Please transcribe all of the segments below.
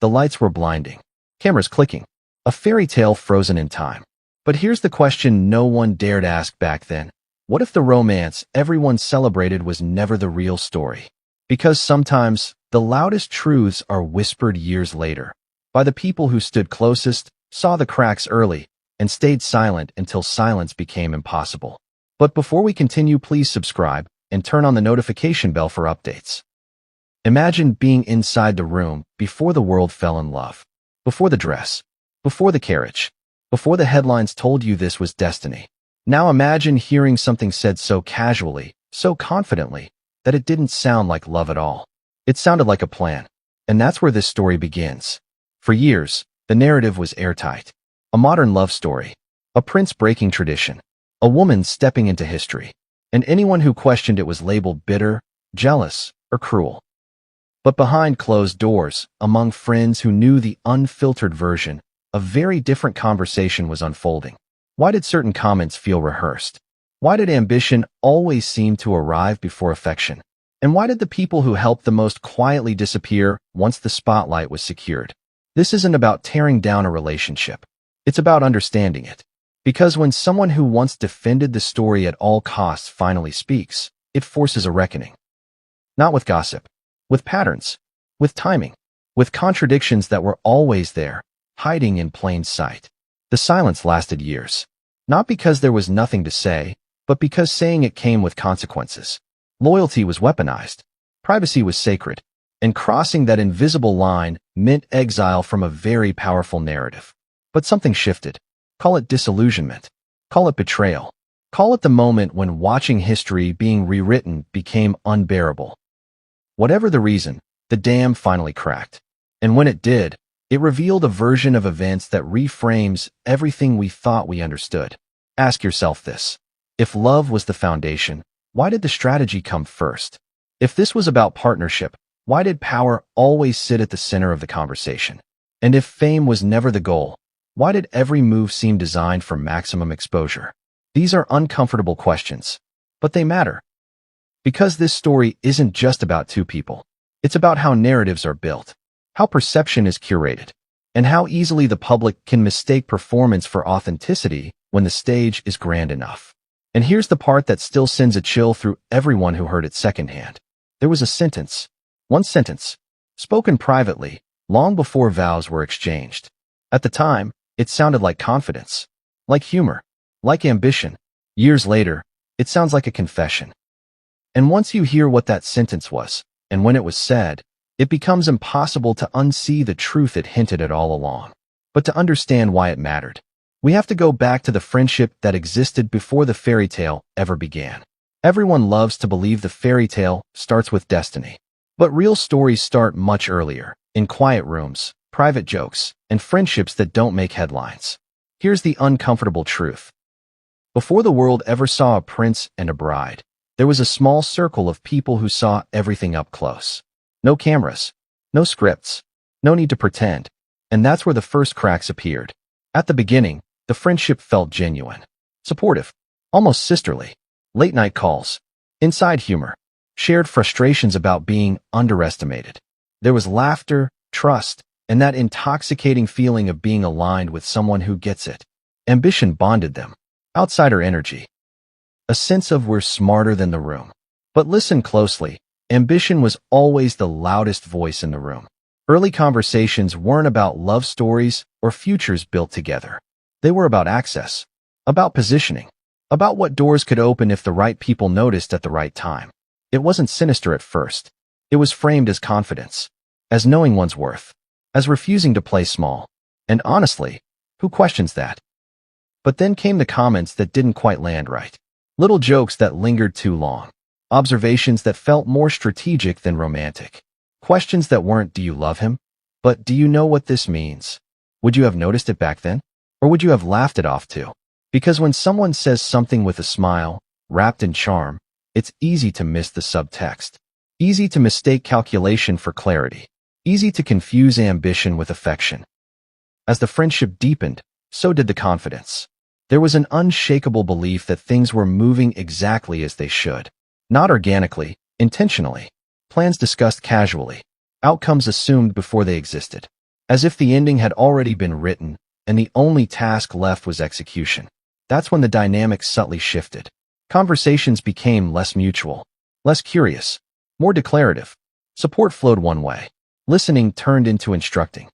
The lights were blinding. Cameras clicking. A fairy tale frozen in time. But here's the question no one dared ask back then. What if the romance everyone celebrated was never the real story? Because sometimes, the loudest truths are whispered years later, by the people who stood closest, saw the cracks early, and stayed silent until silence became impossible. But before we continue, please subscribe and turn on the notification bell for updates. Imagine being inside the room before the world fell in love, before the dress, before the carriage, before the headlines told you this was destiny. Now imagine hearing something said so casually, so confidently, that it didn't sound like love at all. It sounded like a plan. And that's where this story begins. For years, the narrative was airtight. A modern love story. A prince breaking tradition. A woman stepping into history. And anyone who questioned it was labeled bitter, jealous, or cruel. But behind closed doors, among friends who knew the unfiltered version, a very different conversation was unfolding. Why did certain comments feel rehearsed? Why did ambition always seem to arrive before affection? And why did the people who helped the most quietly disappear once the spotlight was secured? This isn't about tearing down a relationship. It's about understanding it. Because when someone who once defended the story at all costs finally speaks, it forces a reckoning. Not with gossip, with patterns, with timing, with contradictions that were always there, hiding in plain sight. The silence lasted years. Not because there was nothing to say, but because saying it came with consequences. Loyalty was weaponized. Privacy was sacred. And crossing that invisible line meant exile from a very powerful narrative. But something shifted. Call it disillusionment. Call it betrayal. Call it the moment when watching history being rewritten became unbearable. Whatever the reason, the dam finally cracked. And when it did, it revealed a version of events that reframes everything we thought we understood. Ask yourself this. If love was the foundation, why did the strategy come first? If this was about partnership, why did power always sit at the center of the conversation? And if fame was never the goal, why did every move seem designed for maximum exposure? These are uncomfortable questions, but they matter. Because this story isn't just about two people. It's about how narratives are built, how perception is curated, and how easily the public can mistake performance for authenticity when the stage is grand enough. And here's the part that still sends a chill through everyone who heard it secondhand. There was a sentence, one sentence, spoken privately, long before vows were exchanged. At the time, it sounded like confidence, like humor, like ambition. Years later, it sounds like a confession. And once you hear what that sentence was, and when it was said, it becomes impossible to unsee the truth it hinted at all along. But to understand why it mattered, we have to go back to the friendship that existed before the fairy tale ever began. Everyone loves to believe the fairy tale starts with destiny. But real stories start much earlier, in quiet rooms, private jokes, and friendships that don't make headlines. Here's the uncomfortable truth. Before the world ever saw a prince and a bride, there was a small circle of people who saw everything up close. No cameras, no scripts, no need to pretend. And that's where the first cracks appeared. At the beginning, the friendship felt genuine, supportive, almost sisterly. Late-night calls, inside humor, shared frustrations about being underestimated. There was laughter, trust, and that intoxicating feeling of being aligned with someone who gets it. Ambition bonded them. Outsider energy. A sense of we're smarter than the room. But listen closely. Ambition was always the loudest voice in the room. Early conversations weren't about love stories or futures built together. They were about access, about positioning, about what doors could open if the right people noticed at the right time. It wasn't sinister at first. It was framed as confidence, as knowing one's worth, as refusing to play small. And honestly, who questions that? But then came the comments that didn't quite land right. Little jokes that lingered too long. Observations that felt more strategic than romantic. Questions that weren't, do you love him? But do you know what this means? Would you have noticed it back then? Or would you have laughed it off too? Because when someone says something with a smile, wrapped in charm, it's easy to miss the subtext. Easy to mistake calculation for clarity. Easy to confuse ambition with affection. As the friendship deepened, so did the confidence. There was an unshakable belief that things were moving exactly as they should. Not organically, intentionally. Plans discussed casually. Outcomes assumed before they existed. as if the ending had already been written, and the only task left was execution. That's when the dynamic subtly shifted. Conversations became less mutual, less curious, more declarative. Support flowed one way. Listening turned into instructing.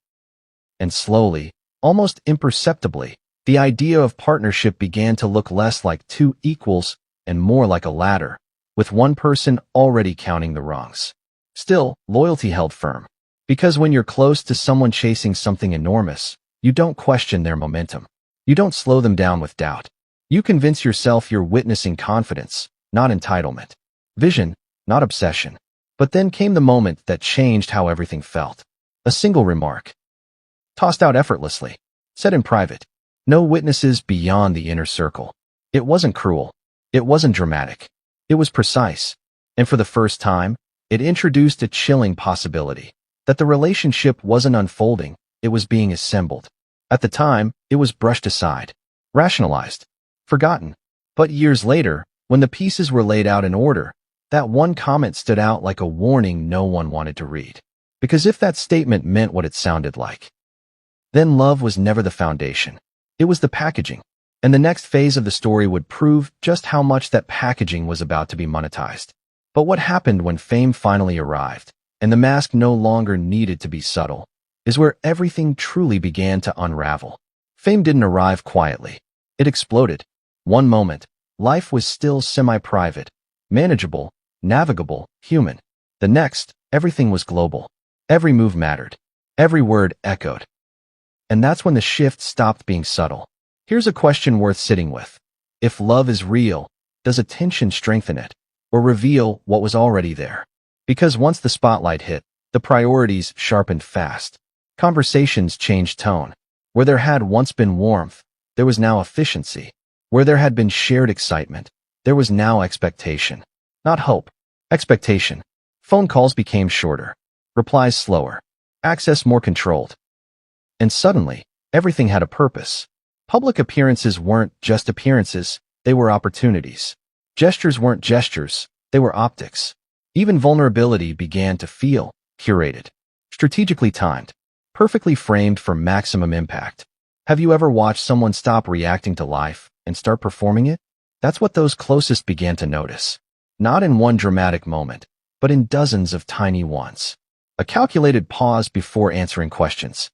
And slowly, almost imperceptibly, the idea of partnership began to look less like two equals and more like a ladder, with one person already counting the rungs. Still, loyalty held firm. Because when you're close to someone chasing something enormous, you don't question their momentum. You don't slow them down with doubt. You convince yourself you're witnessing confidence, not entitlement. Vision, not obsession. But then came the moment that changed how everything felt. A single remark. Tossed out effortlessly. Said in private. No witnesses beyond the inner circle. It wasn't cruel. It wasn't dramatic. It was precise. And for the first time, it introduced a chilling possibility. That the relationship wasn't unfolding, it was being assembled. At the time, it was brushed aside. Rationalized. Forgotten. But years later, when the pieces were laid out in order, that one comment stood out like a warning no one wanted to read. Because if that statement meant what it sounded like, then love was never the foundation. It was the packaging. And the next phase of the story would prove just how much that packaging was about to be monetized. But what happened when fame finally arrived, and the mask no longer needed to be subtle, is where everything truly began to unravel. Fame didn't arrive quietly. It exploded. One moment, life was still semi-private, manageable, navigable, human. The next, everything was global. Every move mattered. Every word echoed. And that's when the shift stopped being subtle. Here's a question worth sitting with. If love is real, does attention strengthen it, or reveal what was already there? Because once the spotlight hit, the priorities sharpened fast. Conversations changed tone. Where there had once been warmth, there was now efficiency. Where there had been shared excitement, there was now expectation. Not hope, expectation. Phone calls became shorter. Replies slower. Access more controlled. And suddenly, everything had a purpose. Public appearances weren't just appearances, they were opportunities. Gestures weren't gestures, they were optics. Even vulnerability began to feel curated, strategically timed, perfectly framed for maximum impact. Have you ever watched someone stop reacting to life and start performing it? That's what those closest began to notice. Not in one dramatic moment, but in dozens of tiny ones. A calculated pause before answering questions.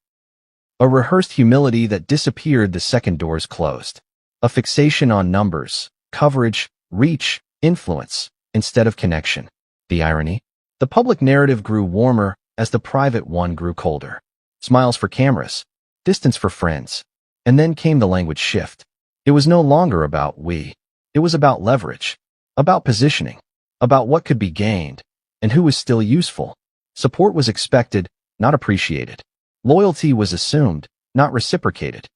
A rehearsed humility that disappeared the second doors closed. A fixation on numbers, coverage, reach, influence, instead of connection. The irony? The public narrative grew warmer as the private one grew colder. Smiles for cameras, distance for friends. And then came the language shift. It was no longer about we. It was about leverage, about positioning, about what could be gained, and who was still useful. Support was expected, not appreciated. Loyalty was assumed, not reciprocated.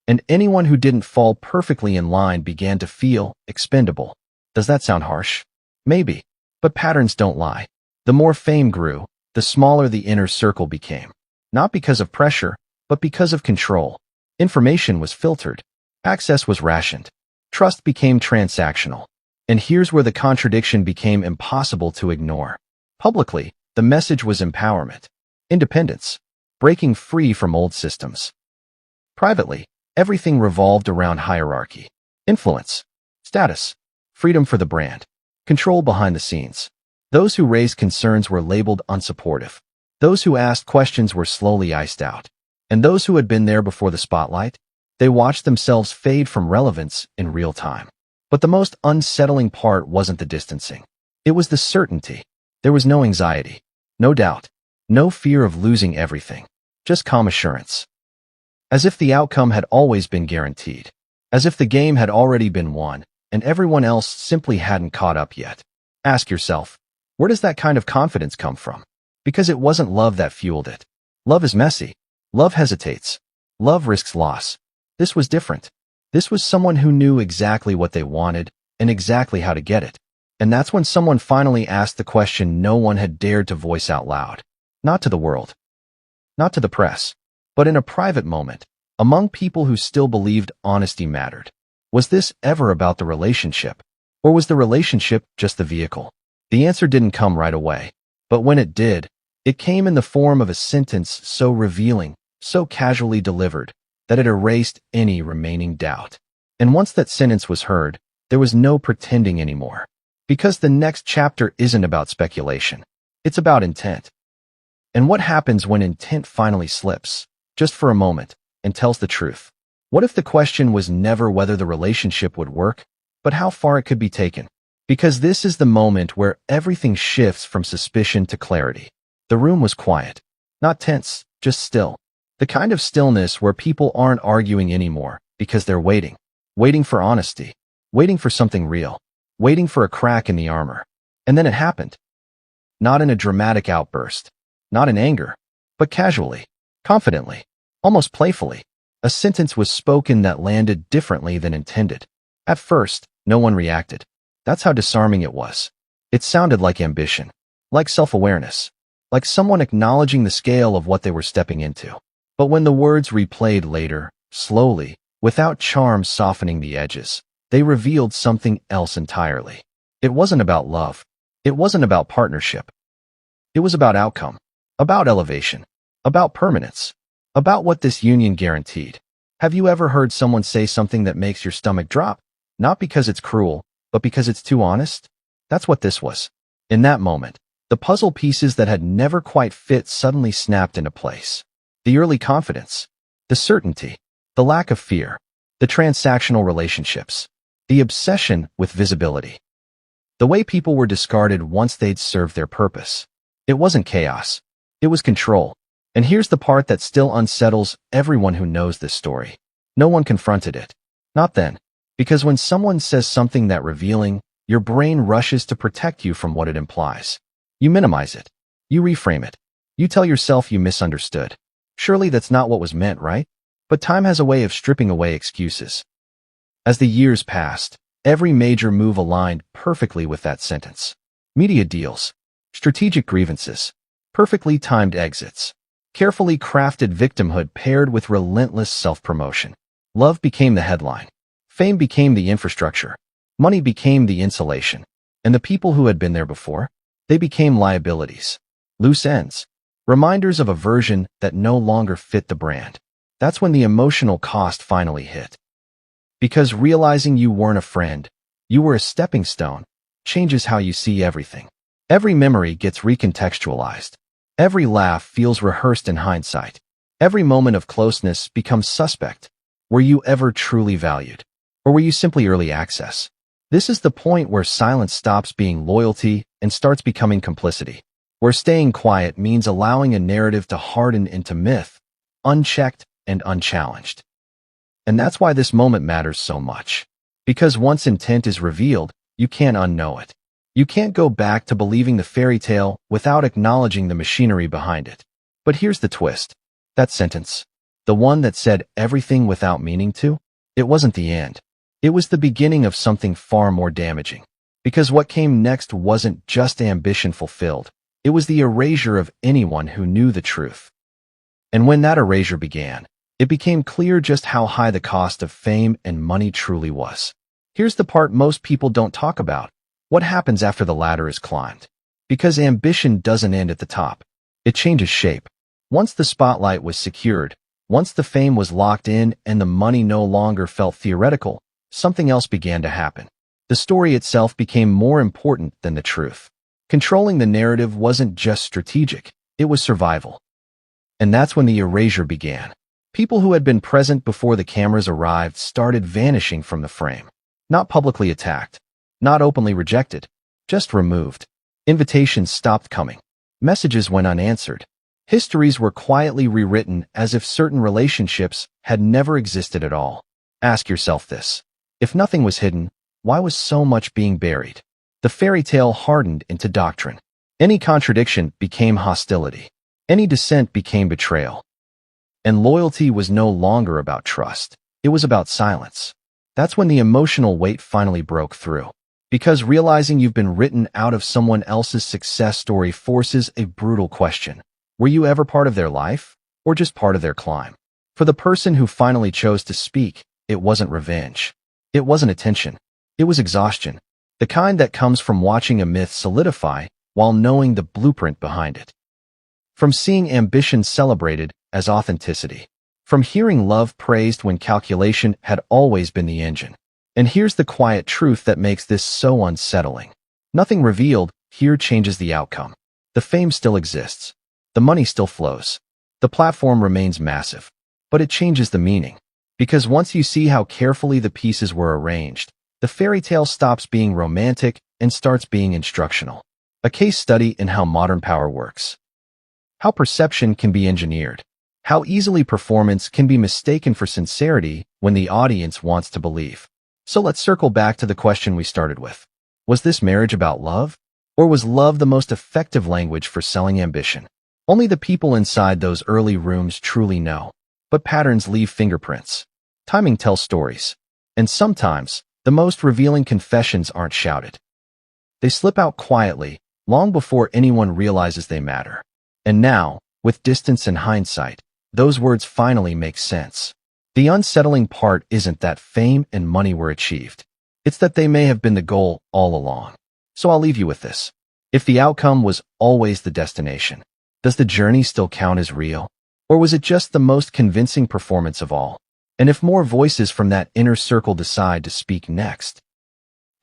And anyone who didn't fall perfectly in line began to feel expendable. Does that sound harsh? Maybe. But patterns don't lie. The more fame grew, the smaller the inner circle became. Not because of pressure, but because of control. Information was filtered. Access was rationed. Trust became transactional. And here's where the contradiction became impossible to ignore. Publicly, the message was empowerment, independence, breaking free from old systems. Privately, everything revolved around hierarchy, influence, status, freedom for the brand, control behind the scenes. Those who raised concerns were labeled unsupportive. Those who asked questions were slowly iced out. And those who had been there before the spotlight, they watched themselves fade from relevance in real time. But the most unsettling part wasn't the distancing. It was the certainty. There was no anxiety, no doubt, no fear of losing everything, just calm assurance. As if the outcome had always been guaranteed. As if the game had already been won, and everyone else simply hadn't caught up yet. Ask yourself, where does that kind of confidence come from? Because it wasn't love that fueled it. Love is messy. Love hesitates. Love risks loss. This was different. This was someone who knew exactly what they wanted and exactly how to get it. And that's when someone finally asked the question no one had dared to voice out loud. Not to the world. Not to the press. But in a private moment, among people who still believed honesty mattered. Was this ever about the relationship? Or was the relationship just the vehicle? The answer didn't come right away. But when it did, It came in the form of a sentence so revealing, so casually delivered, that it erased any remaining doubt. And once that sentence was heard, there was no pretending anymore. Because the next chapter isn't about speculation. It's about intent. And what happens when intent finally slips, just for a moment, and tells the truth? What if the question was never whether the relationship would work, but how far it could be taken? Because this is the moment where everything shifts from suspicion to clarity. The room was quiet. Not tense, just still. The kind of stillness where people aren't arguing anymore because they're waiting. Waiting for honesty. Waiting for something real. Waiting for a crack in the armor. And then it happened. Not in a dramatic outburst. Not in anger. But casually. Confidently. Almost playfully. A sentence was spoken that landed differently than intended. At first, no one reacted. That's how disarming it was. It sounded like ambition. Like self-awareness. Like someone acknowledging the scale of what they were stepping into. But when the words replayed later, slowly, without charm softening the edges, they revealed something else entirely. It wasn't about love. It wasn't about partnership. It was about outcome. About elevation. About permanence. About what this union guaranteed. Have you ever heard someone say something that makes your stomach drop? Not because it's cruel, but because it's too honest? That's what this was. In that moment, the puzzle pieces that had never quite fit suddenly snapped into place. The early confidence, the certainty, the lack of fear, the transactional relationships, the obsession with visibility. The way people were discarded once they'd served their purpose. It wasn't chaos. It was control. And here's the part that still unsettles everyone who knows this story. No one confronted it. Not then. Because when someone says something that revealing, your brain rushes to protect you from what it implies. You minimize it. You reframe it. You tell yourself you misunderstood. Surely that's not what was meant, right? But time has a way of stripping away excuses. As the years passed, every major move aligned perfectly with that sentence. Media deals, strategic grievances, perfectly timed exits, carefully crafted victimhood paired with relentless self-promotion. Love became the headline. Fame became the infrastructure. Money became the insulation. And the people who had been there before, they became liabilities. Loose ends. Reminders of a version that no longer fit the brand. That's when the emotional cost finally hit. Because realizing you weren't a friend, you were a stepping stone, changes how you see everything. Every memory gets recontextualized. Every laugh feels rehearsed in hindsight. Every moment of closeness becomes suspect. Were you ever truly valued? Or were you simply early access? This is the point where silence stops being loyalty and starts becoming complicity. Where staying quiet means allowing a narrative to harden into myth, unchecked and unchallenged. And that's why this moment matters so much. Because once intent is revealed, you can't unknow it. You can't go back to believing the fairy tale without acknowledging the machinery behind it. But here's the twist. That sentence, the one that said everything without meaning to, it wasn't the end. It was the beginning of something far more damaging. Because what came next wasn't just ambition fulfilled. It was the erasure of anyone who knew the truth. And when that erasure began, it became clear just how high the cost of fame and money truly was. Here's the part most people don't talk about. What happens after the ladder is climbed? Because ambition doesn't end at the top. It changes shape. Once the spotlight was secured, once the fame was locked in and the money no longer felt theoretical, something else began to happen. The story itself became more important than the truth. Controlling the narrative wasn't just strategic, it was survival. And that's when the erasure began. People who had been present before the cameras arrived started vanishing from the frame. Not publicly attacked, not openly rejected, just removed. Invitations stopped coming. Messages went unanswered. Histories were quietly rewritten as if certain relationships had never existed at all. Ask yourself this. If nothing was hidden, why was so much being buried? The fairy tale hardened into doctrine. Any contradiction became hostility. Any dissent became betrayal. And loyalty was no longer about trust. It was about silence. That's when the emotional weight finally broke through. Because realizing you've been written out of someone else's success story forces a brutal question. Were you ever part of their life, or just part of their climb? For the person who finally chose to speak, it wasn't revenge. It wasn't attention. It was exhaustion. The kind that comes from watching a myth solidify while knowing the blueprint behind it. from seeing ambition celebrated as authenticity, from hearing love praised when calculation had always been the engine. And here's the quiet truth that makes this so unsettling. Nothing revealed here changes the outcome. The fame still exists. The money still flows. The platform remains massive. But it changes the meaning. Because once you see how carefully the pieces were arranged, the fairy tale stops being romantic and starts being instructional. A case study in how modern power works. How perception can be engineered. How easily performance can be mistaken for sincerity when the audience wants to believe. So let's circle back to the question we started with. Was this marriage about love? Or was love the most effective language for selling ambition? Only the people inside those early rooms truly know. But patterns leave fingerprints. Timing tells stories. And sometimes, the most revealing confessions aren't shouted. They slip out quietly, long before anyone realizes they matter. And now, with distance and hindsight, those words finally make sense. The unsettling part isn't that fame and money were achieved. It's that they may have been the goal all along. So I'll leave you with this. If the outcome was always the destination, does the journey still count as real? Or was it just the most convincing performance of all? And if more voices from that inner circle decide to speak next,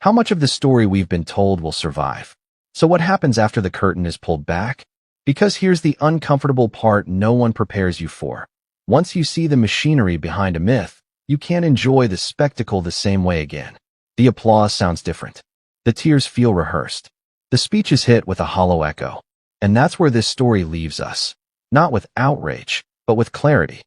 how much of the story we've been told will survive? So what happens after the curtain is pulled back? Because here's the uncomfortable part no one prepares you for. Once you see the machinery behind a myth, you can't enjoy the spectacle the same way again. The applause sounds different. The tears feel rehearsed. The speech is hit with a hollow echo. And that's where this story leaves us. Not with outrage, but with clarity.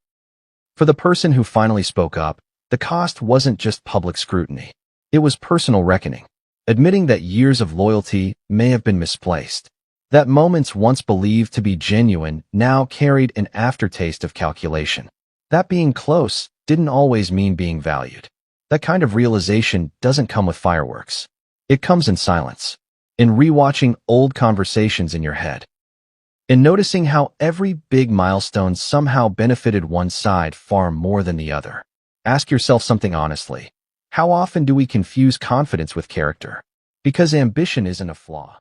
For the person who finally spoke up, the cost wasn't just public scrutiny. It was personal reckoning. Admitting that years of loyalty may have been misplaced. That moments once believed to be genuine now carried an aftertaste of calculation. That being close didn't always mean being valued. That kind of realization doesn't come with fireworks. It comes in silence. In rewatching old conversations in your head. In noticing how every big milestone somehow benefited one side far more than the other. Ask yourself something honestly. How often do we confuse confidence with character? Because ambition isn't a flaw.